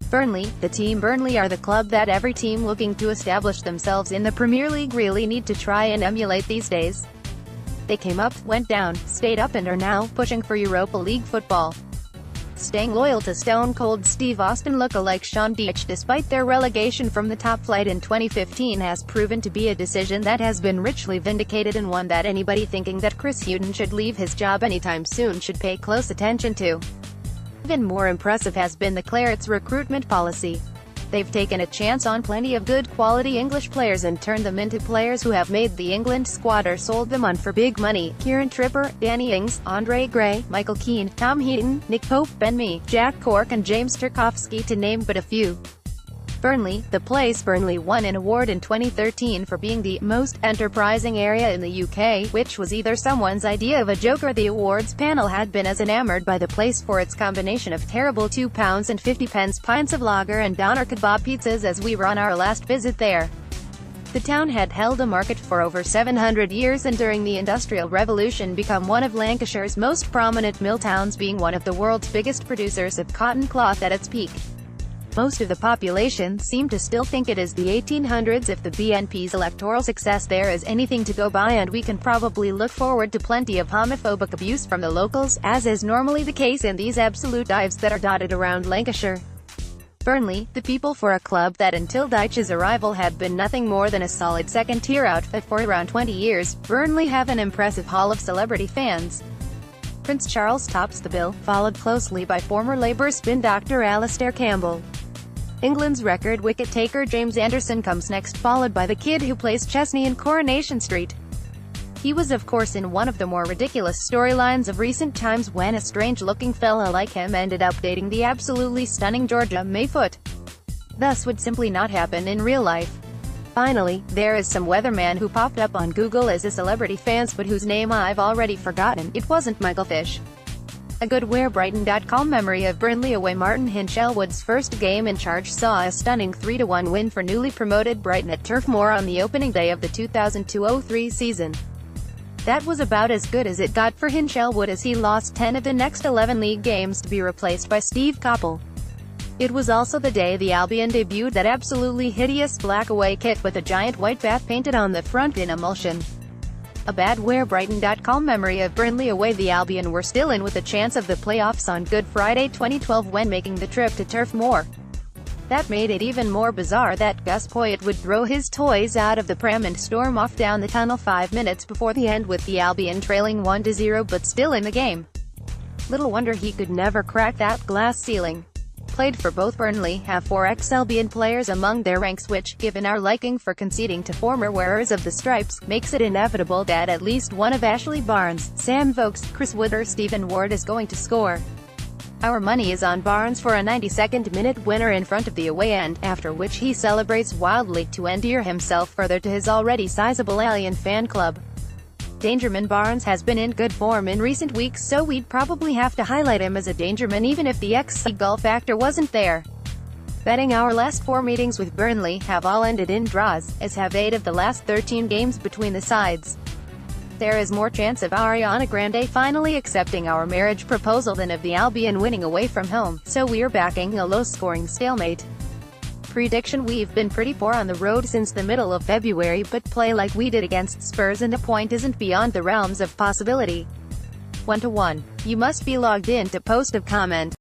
Burnley, the team Burnley are the club that every team looking to establish themselves in the Premier League really need to try and emulate these days. They came up, went down, stayed up and are now pushing for Europa League football. Staying loyal to Stone Cold Steve Austin lookalike Sean Dyche despite their relegation from the top flight in 2015 has proven to be a decision that has been richly vindicated and one that anybody thinking that Chris Hughton should leave his job anytime soon should pay close attention to. Even more impressive has been the Claret's recruitment policy. They've taken a chance on plenty of good quality English players and turned them into players who have made the England squad or sold them on for big money. Kieran Trippier, Danny Ings, Andre Gray, Michael Keane, Tom Heaton, Nick Pope, Ben Mee, Jack Cork and James Tarkowski to name but a few. Burnley, the place Burnley won an award in 2013 for being the most enterprising area in the UK, which was either someone's idea of a joke or the awards panel had been as enamored by the place for its combination of terrible £2.50 pints of lager and doner kebab pizzas as we were on our last visit there. The town had held a market for over 700 years and during the Industrial Revolution become one of Lancashire's most prominent mill towns, being one of the world's biggest producers of cotton cloth at its peak. Most of the population seem to still think it is the 1800s if the BNP's electoral success there is anything to go by, and we can probably look forward to plenty of homophobic abuse from the locals, as is normally the case in these absolute dives that are dotted around Lancashire. Burnley, the people for a club that until Dyche's arrival had been nothing more than a solid second-tier outfit for around 20 years, Burnley have an impressive haul of celebrity fans. Prince Charles tops the bill, followed closely by former Labour spin doctor Alastair Campbell. England's record wicket-taker James Anderson comes next, followed by the kid who plays Chesney in Coronation Street. He was of course in one of the more ridiculous storylines of recent times when a strange-looking fella like him ended up dating the absolutely stunning Georgia Mayfoot. Thus would simply not happen in real life. Finally, there is some weatherman who popped up on Google as a celebrity fans but whose name I've already forgotten. It wasn't Michael Fish. A good Brighton.com memory of Burnley away. Martin Hinshelwood's first game in charge saw a stunning 3-1 win for newly promoted Brighton at Turf Moor on the opening day of the 2002-03 season. That was about as good as it got for Hinshelwood, as he lost 10 of the next 11 league games to be replaced by Steve Coppell. It was also the day the Albion debuted that absolutely hideous black away kit with a giant white bat painted on the front in emulsion. A bad Brighton.com memory of Burnley away. The Albion were still in with a chance of the playoffs on Good Friday 2012 when making the trip to Turf Moor. That made it even more bizarre that Gus Poyet would throw his toys out of the pram and storm off down the tunnel 5 minutes before the end, with the Albion trailing 1-0 but still in the game. Little wonder he could never crack that glass ceiling. Played for both. Burnley have 4 ex-Albion players among their ranks, which, given our liking for conceding to former wearers of the stripes, makes it inevitable that at least one of Ashley Barnes, Sam Vokes, Chris Wood or Stephen Ward is going to score. Our money is on Barnes for a 92nd minute winner in front of the away end, after which he celebrates wildly to endear himself further to his already sizable Alien fan club. Dangerman Barnes has been in good form in recent weeks, so we'd probably have to highlight him as a Dangerman even if the ex-Seagull factor wasn't there. Betting our last 4 meetings with Burnley have all ended in draws, as have 8 of the last 13 games between the sides. There is more chance of Ariana Grande finally accepting our marriage proposal than of the Albion winning away from home, so we're backing a low-scoring stalemate. Prediction: we've been pretty poor on the road since the middle of February, but play like we did against Spurs and a point isn't beyond the realms of possibility. 1-1. You must be logged in to post a comment.